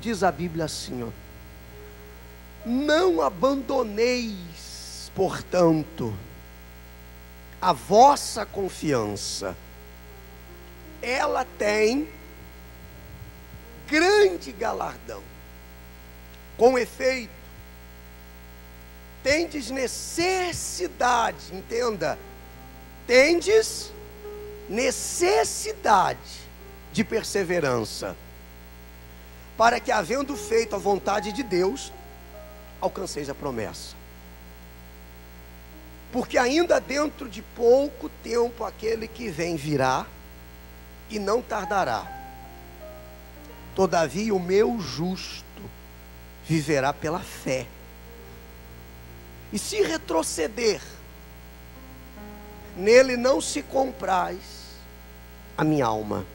diz a Bíblia assim, ó: não abandoneis, portanto, a vossa confiança. Ela tem grande galardão. Com efeito, tendes necessidade, entenda, tendes necessidade de perseverança, para que, havendo feito a vontade de Deus, alcanceis a promessa. Porque ainda dentro de pouco tempo aquele que vem virá, e não tardará. Todavia o meu justo viverá pela fé. E se retroceder, nele não se compraz a minha alma.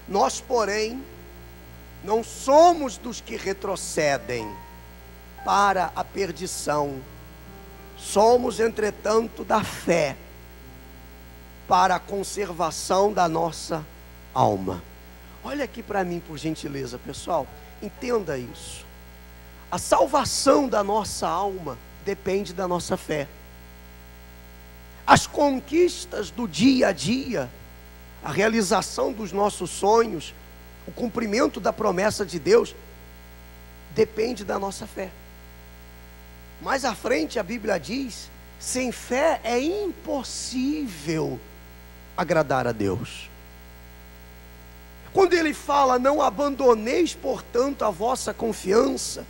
Nós, porém, não somos dos que retrocedem para a perdição. Somos, entretanto, da fé para a conservação da nossa alma. Olha aqui para mim, por gentileza, pessoal. Entenda isso. A salvação da nossa alma depende da nossa fé. As conquistas do dia a dia, a realização dos nossos sonhos, o cumprimento da promessa de Deus, depende da nossa fé. Mais à frente a Bíblia diz: sem fé é impossível agradar a Deus. Quando ele fala, não abandoneis, portanto, a vossa confiança,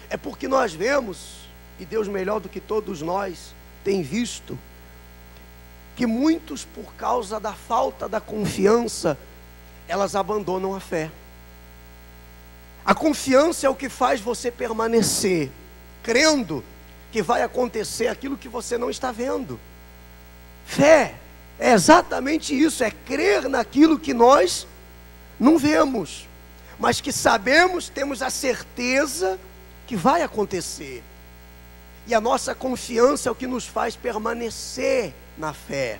é porque nós vemos, e Deus melhor do que todos nós tem visto, que muitos, por causa da falta da confiança, elas abandonam a fé. A confiança é o que faz você permanecer crendo que vai acontecer aquilo que você não está vendo. Fé é exatamente isso, é crer naquilo que nós não vemos, mas que sabemos, temos a certeza que vai acontecer. E a nossa confiança é o que nos faz permanecer na fé.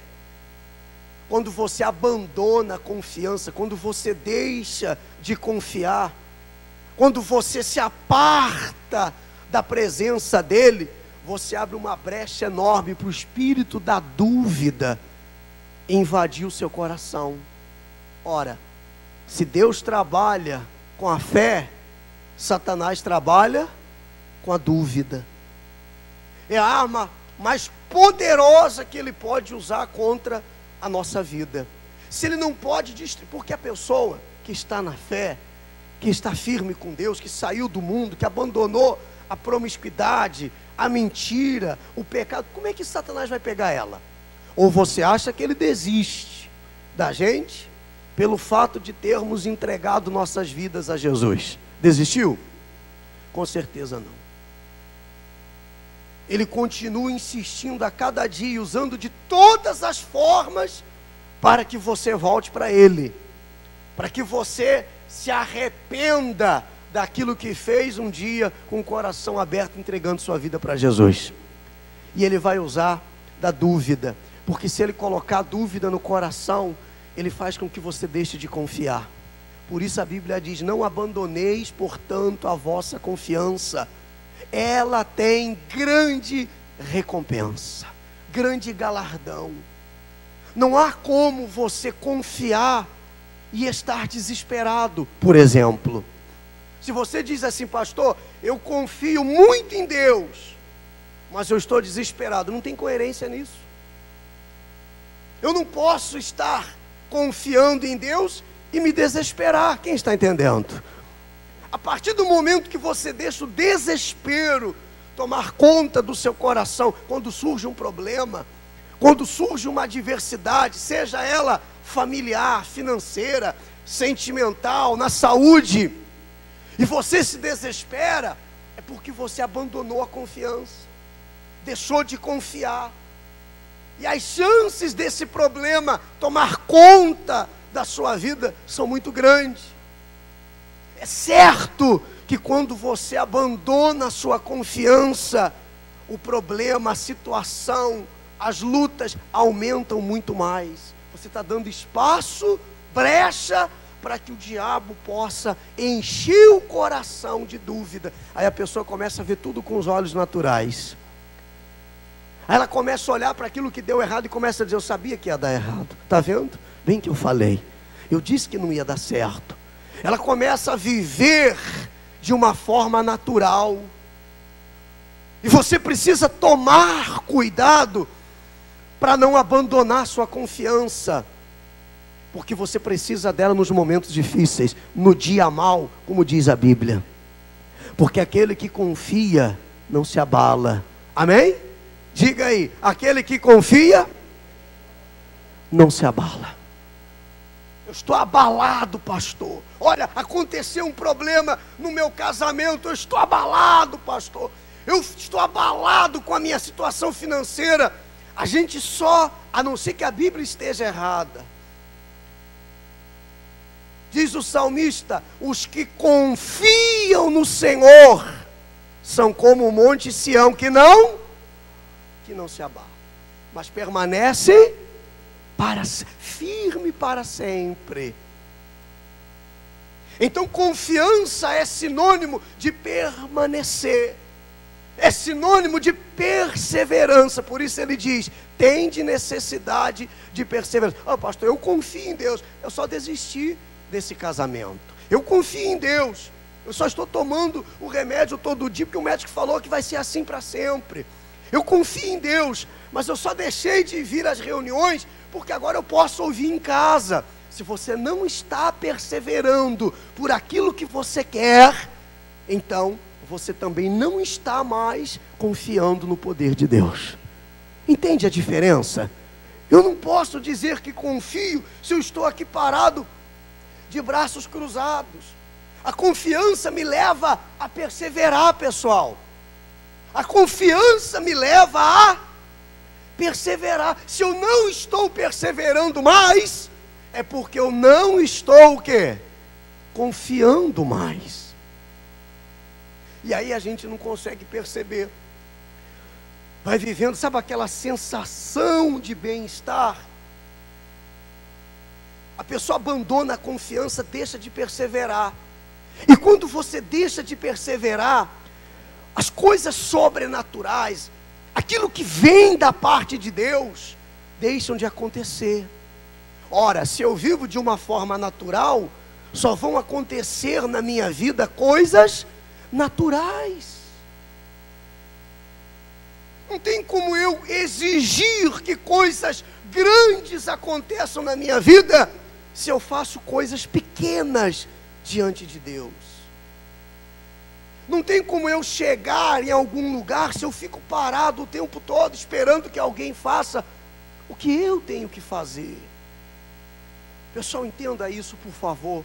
Quando você abandona a confiança, quando você deixa de confiar, quando você se aparta da presença dele, você abre uma brecha enorme para o espírito da dúvida invadir o seu coração. Ora, se Deus trabalha com a fé, Satanás trabalha com a dúvida. É a arma mais poderosa que ele pode usar contra a nossa vida. Se ele não pode destruir, porque a pessoa que está na fé, que está firme com Deus, que saiu do mundo, que abandonou a promiscuidade, a mentira, o pecado, como é que Satanás vai pegar ela? Ou você acha que ele desiste da gente pelo fato de termos entregado nossas vidas a Jesus? Desistiu? Com certeza não. Ele continua insistindo a cada dia, usando de todas as formas para que você volte para ele, para que você se arrependa daquilo que fez um dia com o coração aberto, entregando sua vida para Jesus. E ele vai usar da dúvida, porque se ele colocar dúvida no coração, ele faz com que você deixe de confiar. Por isso a Bíblia diz: não abandoneis, portanto, a vossa confiança. Ela tem grande recompensa, grande galardão. Não há como você confiar e estar desesperado. Por exemplo, se você diz assim: pastor, eu confio muito em Deus, mas eu estou desesperado, não tem coerência nisso. Eu não posso estar confiando em Deus e me desesperar. Quem está entendendo? A partir do momento que você deixa o desespero tomar conta do seu coração, quando surge um problema, quando surge uma adversidade, seja ela familiar, financeira, sentimental, na saúde, e você se desespera, é porque você abandonou a confiança, deixou de confiar. E as chances desse problema tomar conta da sua vida são muito grandes. É certo que quando você abandona a sua confiança, o problema, a situação, as lutas aumentam muito mais. Você está dando espaço, brecha para que o diabo possa encher o coração de dúvida. Aí a pessoa começa a ver tudo com os olhos naturais. Aí ela começa a olhar para aquilo que deu errado e começa a dizer: eu sabia que ia dar errado. Está vendo? Bem que eu falei. Eu disse que não ia dar certo. Ela começa a viver de uma forma natural. E você precisa tomar cuidado para não abandonar sua confiança. Porque você precisa dela nos momentos difíceis, no dia mau, como diz a Bíblia. Porque aquele que confia não se abala. Amém? Diga aí, aquele que confia não se abala. Eu estou abalado, pastor. Olha, aconteceu um problema no meu casamento. Eu estou abalado, pastor. Eu estou abalado com a minha situação financeira. A gente só, a não ser que a Bíblia esteja errada. Diz o salmista: os que confiam no Senhor são como o monte Sião, que não se abala, mas permanece firme para sempre. Então confiança é sinônimo de permanecer, é sinônimo de perseverança. Por isso ele diz: tende necessidade de perseverança. Pastor, eu confio em Deus, eu só desisti desse casamento. Eu confio em Deus, eu só estou tomando o remédio todo dia porque o médico falou que vai ser assim para sempre. Eu confio em Deus, mas eu só deixei de vir às reuniões porque agora eu posso ouvir em casa. Se você não está perseverando por aquilo que você quer, então você também não está mais confiando no poder de Deus. Entende a diferença? Eu não posso dizer que confio se eu estou aqui parado de braços cruzados. A confiança me leva a perseverar, pessoal. A confiança me leva a perseverar. Se eu não estou perseverando mais, é porque eu não estou o quê? Confiando mais. E aí a gente não consegue perceber. Vai vivendo, sabe aquela sensação de bem-estar? A pessoa abandona a confiança, deixa de perseverar. E quando você deixa de perseverar, as coisas sobrenaturais, aquilo que vem da parte de Deus, deixam de acontecer. Ora, se eu vivo de uma forma natural, só vão acontecer na minha vida coisas naturais. Não tem como eu exigir que coisas grandes aconteçam na minha vida, se eu faço coisas pequenas diante de Deus. Não tem como eu chegar em algum lugar se eu fico parado o tempo todo esperando que alguém faça o que eu tenho que fazer. Pessoal, entenda isso, por favor.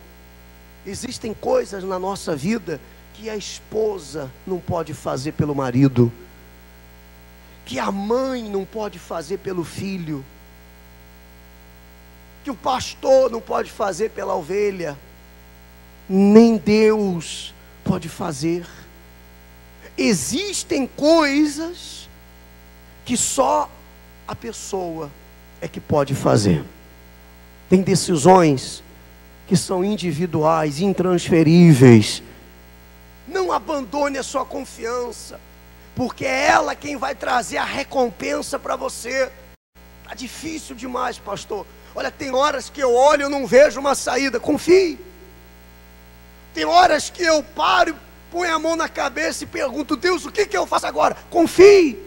Existem coisas na nossa vida que a esposa não pode fazer pelo marido, que a mãe não pode fazer pelo filho, que o pastor não pode fazer pela ovelha, nem Deus pode fazer. Existem coisas que só a pessoa é que pode fazer. Tem decisões que são individuais, intransferíveis. Não abandone a sua confiança, porque é ela quem vai trazer a recompensa para você. Está difícil demais, pastor. Olha, tem horas que eu olho e não vejo uma saída. Confie. Tem horas que eu paro, ponho a mão na cabeça e pergunto: Deus, o que eu faço agora? Confie.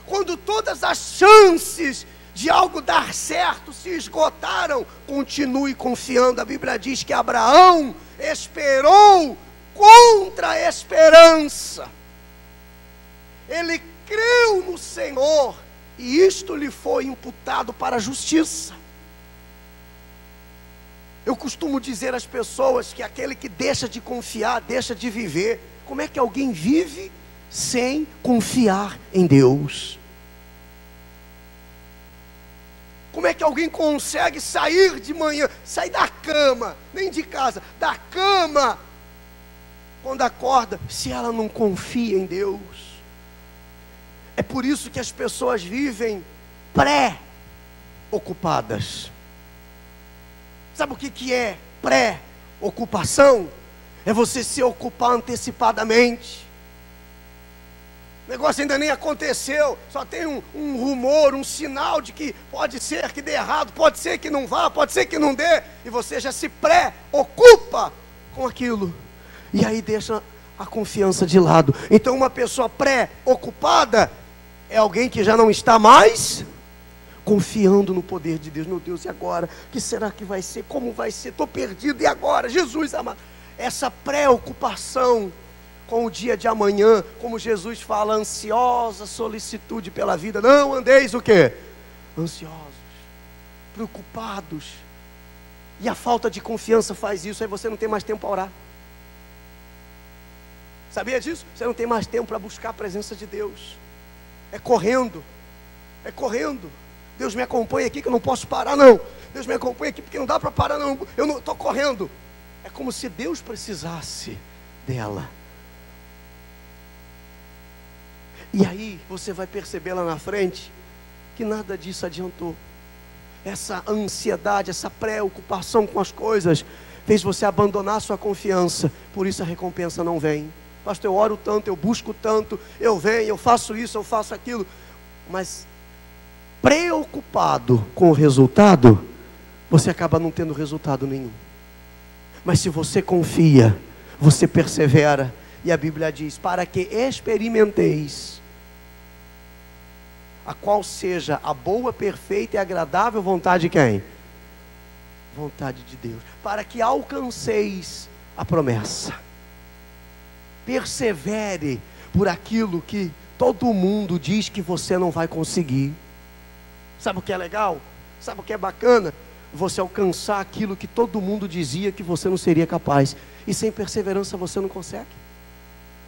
Quando todas as chances de algo dar certo se esgotaram, continue confiando. A Bíblia diz que Abraão esperou contra a esperança. Ele creu no Senhor e isto lhe foi imputado para a justiça. Eu costumo dizer às pessoas que aquele que deixa de confiar, deixa de viver. Como é que alguém vive sem confiar em Deus? Como é que alguém consegue sair de manhã, sair da cama, nem de casa, da cama, quando acorda, se ela não confia em Deus? É por isso que as pessoas vivem pré-ocupadas. Sabe o que é pré-ocupação? É você se ocupar antecipadamente. O negócio ainda nem aconteceu, só tem um rumor, um sinal de que pode ser que dê errado, pode ser que não vá, pode ser que não dê, e você já se pré-ocupa com aquilo, e aí deixa a confiança de lado. Então uma pessoa pré-ocupada é alguém que já não está mais confiando no poder de Deus. Meu Deus, e agora? O que será que vai ser? Como vai ser? Estou perdido, e agora? Jesus amado. Essa preocupação com o dia de amanhã, como Jesus fala, ansiosa solicitude pela vida. Não andeis o quê? Ansiosos, preocupados. E a falta de confiança faz isso, aí você não tem mais tempo para orar. Sabia disso? Você não tem mais tempo para buscar a presença de Deus. É correndo. É correndo. Deus me acompanha aqui que eu não posso parar não. Deus me acompanha aqui porque não dá para parar não. Eu não estou correndo. É como se Deus precisasse dela. E aí você vai perceber lá na frente que nada disso adiantou. Essa ansiedade, essa preocupação com as coisas fez você abandonar a sua confiança. Por isso a recompensa não vem. Pastor, eu oro tanto, eu busco tanto, eu venho, eu faço isso, eu faço aquilo. Mas preocupado com o resultado, você acaba não tendo resultado nenhum. Mas se você confia, você persevera. E a Bíblia diz, para que experimenteis a qual seja a boa, perfeita e agradável vontade de quem? Vontade de Deus. Para que alcanceis a promessa. Persevere por aquilo que todo mundo diz que você não vai conseguir. Sabe o que é legal? Sabe o que é bacana? Você alcançar aquilo que todo mundo dizia que você não seria capaz. E sem perseverança você não consegue.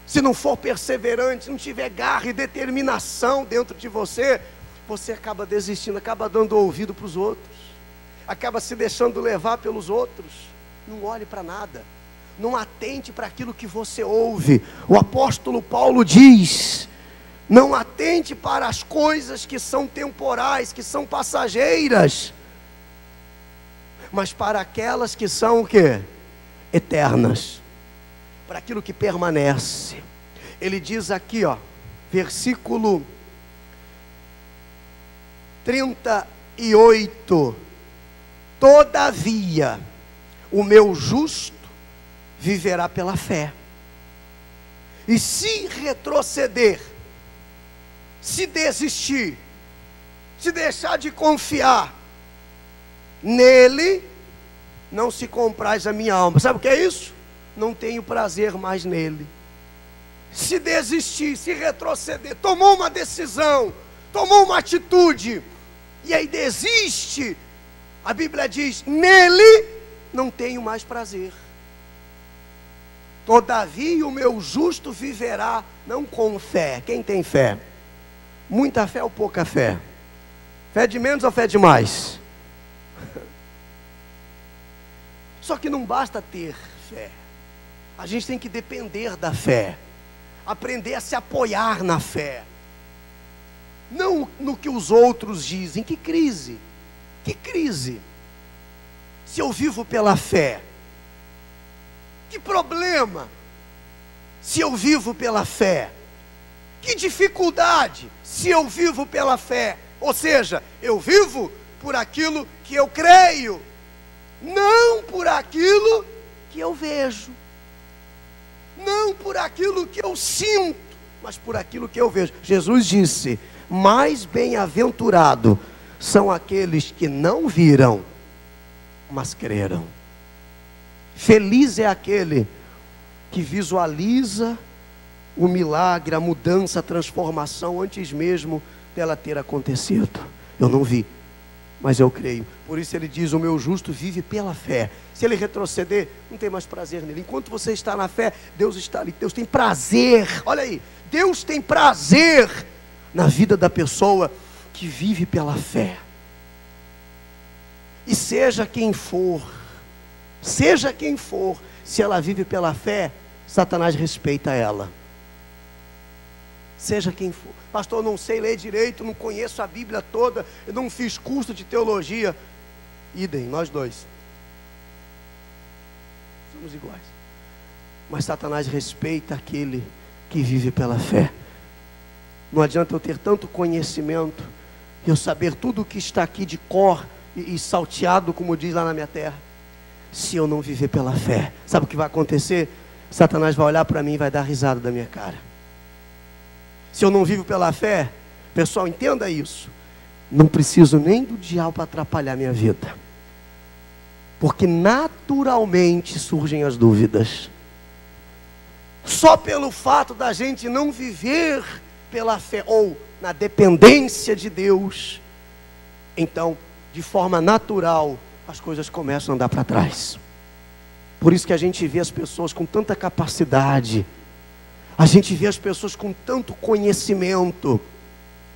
Se não for perseverante, se não tiver garra e determinação dentro de você, você acaba desistindo, acaba dando ouvido para os outros, acaba se deixando levar pelos outros. Não olhe para nada, não atente para aquilo que você ouve. O apóstolo Paulo diz, não atente para as coisas que são temporais, que são passageiras, mas para aquelas que são o quê? Eternas. Para aquilo que permanece. Ele diz aqui, ó, versículo 38, todavia o meu justo viverá pela fé, e se retroceder, se desistir, se deixar de confiar nele, não se compraz a minha alma. Sabe o que é isso? Não tenho prazer mais nele. Se desistir, se retroceder, tomou uma decisão, tomou uma atitude, e aí desiste, a Bíblia diz, nele não tenho mais prazer. Todavia o meu justo viverá, não com fé. Quem tem fé? Muita fé ou pouca fé? Fé de menos ou fé de mais? Só que não basta ter fé. A gente tem que depender da fé, aprender a se apoiar na fé, não no que os outros dizem. Que crise? Que crise? Se eu vivo pela fé, que problema? Se eu vivo pela fé, que dificuldade? Se eu vivo pela fé, ou seja, eu vivo por aquilo que eu creio, não por aquilo que eu vejo. Não por aquilo que eu sinto, mas por aquilo que eu vejo. Jesus disse, mais bem-aventurado são aqueles que não viram, mas creram. Feliz é aquele que visualiza o milagre, a mudança, a transformação, antes mesmo dela ter acontecido. Eu não vi, mas eu creio. Por isso ele diz, o meu justo vive pela fé. Se ele retroceder, não tem mais prazer nele. Enquanto você está na fé, Deus está ali. Deus tem prazer, olha aí, Deus tem prazer na vida da pessoa que vive pela fé. E seja quem for, se ela vive pela fé, Satanás respeita ela. Seja quem for. Pastor, eu não sei ler direito, não conheço a Bíblia toda, eu não fiz curso de teologia. Idem, nós dois. somos iguais. Mas Satanás respeita aquele que vive pela fé. Não adianta eu ter tanto conhecimento, eu saber tudo o que está aqui de cor e salteado, como diz lá na minha terra, se eu não viver pela fé. Sabe o que vai acontecer? Satanás vai olhar para mim e vai dar risada da minha cara. Se eu não vivo pela fé, pessoal, entenda isso, não preciso nem do diabo para atrapalhar minha vida, porque naturalmente surgem as dúvidas. Só pelo fato da gente não viver pela fé, ou na dependência de Deus, então, de forma natural, as coisas começam a andar para trás. Por isso que a gente vê as pessoas com tanta capacidade, a gente vê as pessoas com tanto conhecimento,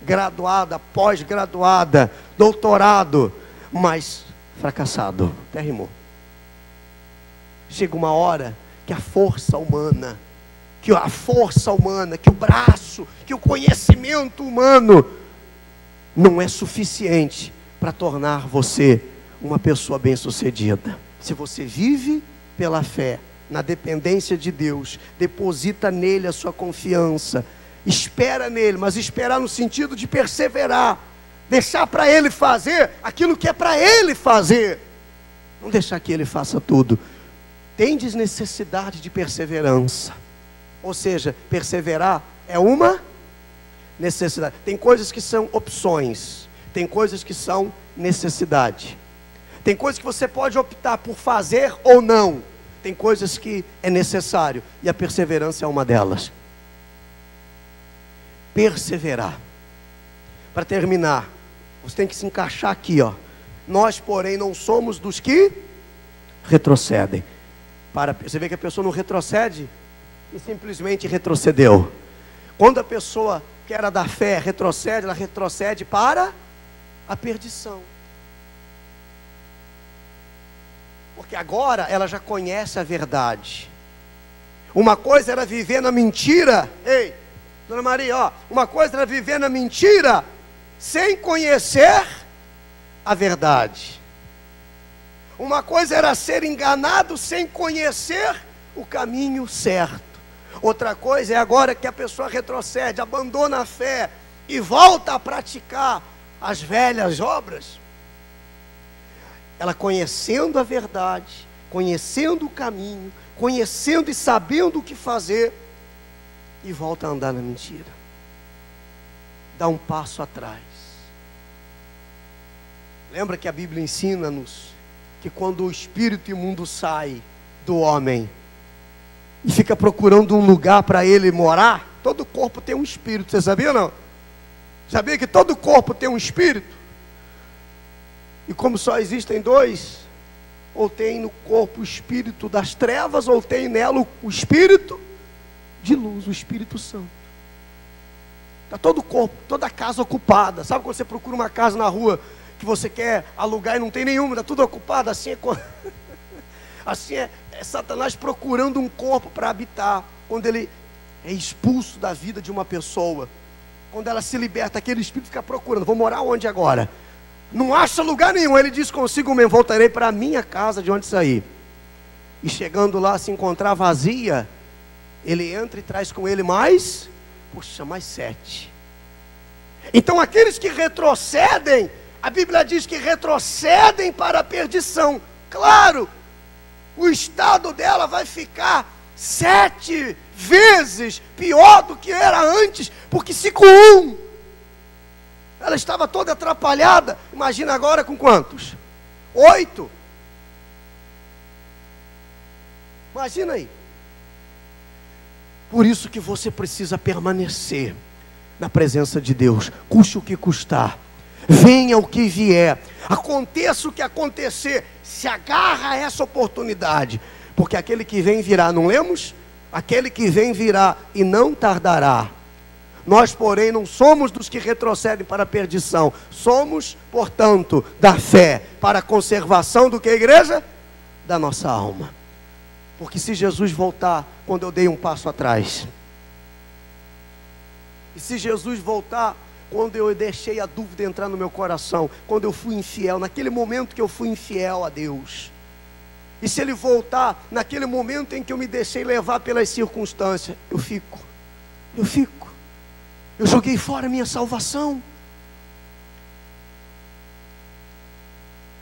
graduada, pós-graduada, doutorado, mas fracassado. Até rimou. Chega uma hora que a força humana, que o braço, que o conhecimento humano não é suficiente para tornar você uma pessoa bem-sucedida. Se você vive pela fé, na dependência de Deus, deposita nele a sua confiança, espera nele, mas esperar no sentido de perseverar, deixar para ele fazer aquilo que é para ele fazer, não deixar que ele faça tudo. Tendes necessidade de perseverança, ou seja, perseverar é uma necessidade. Tem coisas que são opções, tem coisas que são necessidade, tem coisas que você pode optar por fazer ou não, tem coisas que é necessário, e a perseverança é uma delas. Perseverar. Para terminar, você tem que se encaixar aqui, ó. Nós, porém, não somos dos que retrocedem. Você vê que a pessoa não retrocede e simplesmente retrocedeu. Quando a pessoa que era da fé retrocede, ela retrocede para a perdição. Porque agora ela já conhece a verdade. Uma coisa era viver na mentira. Ei, Dona Maria, ó, uma coisa era viver na mentira sem conhecer a verdade. Uma coisa era ser enganado sem conhecer o caminho certo. Outra coisa é agora que a pessoa retrocede, abandona a fé e volta a praticar as velhas obras. Ela conhecendo a verdade, conhecendo o caminho, conhecendo e sabendo o que fazer, e volta a andar na mentira. Dá um passo atrás. Lembra que a Bíblia ensina-nos que quando o espírito imundo sai do homem e fica procurando um lugar para ele morar, todo corpo tem um espírito, você sabia ou não? Sabia que todo corpo tem um espírito? E como só existem dois, ou tem no corpo o espírito das trevas, ou tem nela o espírito de luz, o Espírito Santo. Está todo o corpo, toda a casa ocupada. Sabe quando você procura uma casa na rua que você quer alugar e não tem nenhuma, está tudo ocupado? Assim é, assim é Satanás procurando um corpo para habitar. Quando ele é expulso da vida de uma pessoa, quando ela se liberta, aquele espírito fica procurando, vou morar onde agora? Não acha lugar nenhum. Ele diz consigo mesmo, voltarei para a minha casa de onde saí. E chegando lá, se encontrar vazia, ele entra e traz com ele mais 7. Então aqueles que retrocedem, a Bíblia diz que retrocedem para a perdição. Claro, o estado dela vai ficar 7 vezes pior do que era antes, porque se com um ela estava toda atrapalhada, imagina agora com quantos? 8. Imagina aí. Por isso que você precisa permanecer na presença de Deus, custe o que custar, venha o que vier, aconteça o que acontecer, se agarra a essa oportunidade, porque aquele que vem virá, não lemos? Aquele que vem virá e não tardará. Nós, porém, não somos dos que retrocedem para a perdição, somos, portanto, da fé para a conservação do que, igreja? Da nossa alma. Porque se Jesus voltar quando eu dei um passo atrás, e se Jesus voltar quando eu deixei a dúvida entrar no meu coração, quando eu fui infiel, naquele momento que eu fui infiel a Deus, E se ele voltar naquele momento em que eu me deixei levar pelas circunstâncias, eu fico. Eu joguei fora a minha salvação.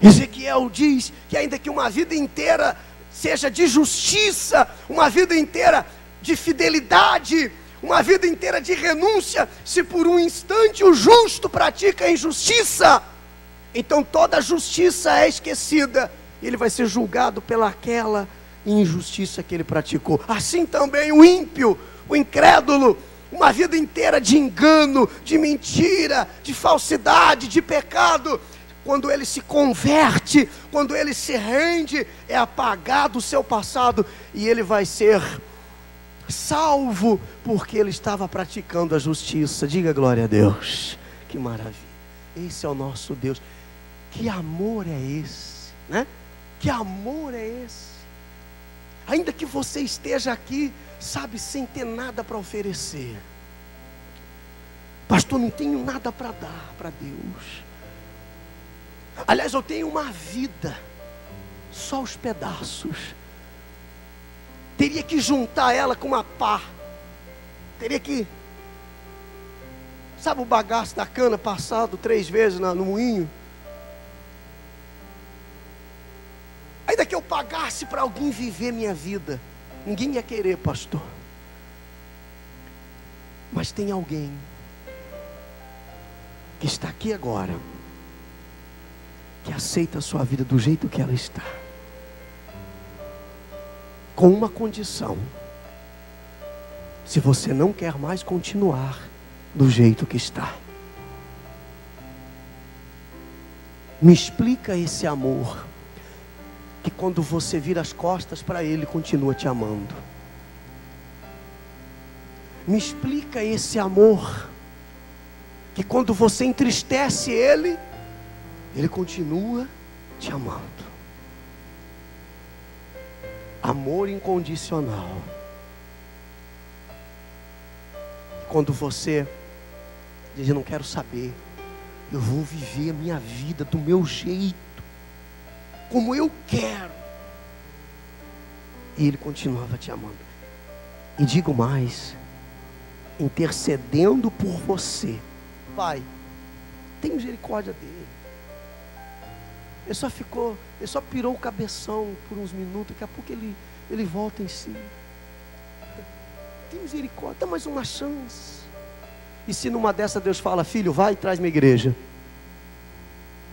Ezequiel diz que ainda que uma vida inteira seja de justiça, uma vida inteira de fidelidade, uma vida inteira de renúncia, se por um instante o justo pratica a injustiça, então toda a justiça é esquecida, e ele vai ser julgado pelaquela injustiça que ele praticou. Assim também o ímpio, o incrédulo, uma vida inteira de engano, de mentira, de falsidade, de pecado, quando ele se converte, quando ele se rende, é apagado o seu passado, e ele vai ser salvo, porque ele estava praticando a justiça. Diga glória a Deus. Que maravilha, esse é o nosso Deus. Que amor é esse, né? Que amor é esse? Ainda que você esteja aqui, sabe, sem ter nada para oferecer. Pastor, não tenho nada para dar para Deus. Aliás, eu tenho uma vida, só os pedaços. Teria que juntar ela com uma pá. Teria que, sabe o bagaço da cana passado 3 vezes no moinho? Ainda que eu pagasse para alguém viver minha vida, ninguém ia querer, pastor. Mas tem alguém que está aqui agora, que aceita a sua vida do jeito que ela está, com uma condição: se você não quer mais continuar do jeito que está, me explica esse amor, que quando você vira as costas para Ele, continua te amando. Me explica esse amor, que quando você entristece Ele, Ele continua te amando. Amor incondicional. Quando você diz: eu não quero saber, eu vou viver a minha vida do meu jeito, como eu quero, e Ele continuava te amando. E digo mais, intercedendo por você. Pai, tem misericórdia dele. Ele só pirou o cabeção por uns minutos, daqui a pouco ele volta em si. Tem misericórdia, dá mais uma chance. E se numa dessa Deus fala: filho, vai e traz minha igreja,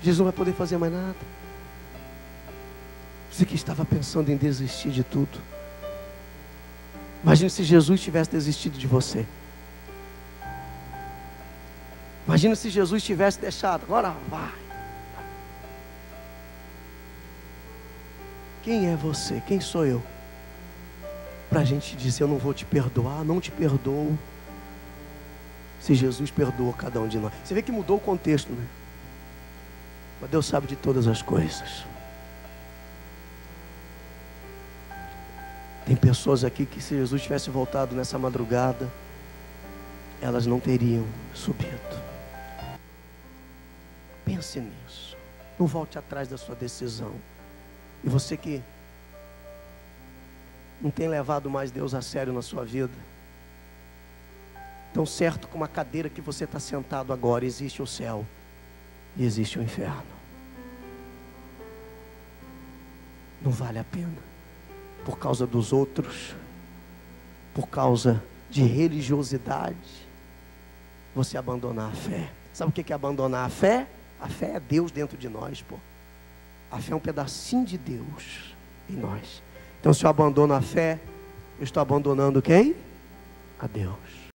Jesus não vai poder fazer mais nada. Você que estava pensando em desistir de tudo, imagine se Jesus tivesse desistido de você. Imagina se Jesus tivesse deixado: agora vai. Quem é você? Quem sou eu? Para a gente dizer: eu não vou te perdoar, não te perdoo, se Jesus perdoou cada um de nós. Você vê que mudou o contexto, né? Mas Deus sabe de todas as coisas. Tem pessoas aqui que, se Jesus tivesse voltado nessa madrugada, elas não teriam subido. Pense nisso. Não volte atrás da sua decisão. E você que não tem levado mais Deus a sério na sua vida, tão certo como a cadeira que você está sentado agora, existe o céu e existe o inferno. Não vale a pena, por causa dos outros, por causa de religiosidade, você abandonar a fé. Sabe o que é abandonar a fé? A fé é Deus dentro de nós, pô. A fé é um pedacinho de Deus em nós. Então, se eu abandono a fé, eu estou abandonando quem? A Deus.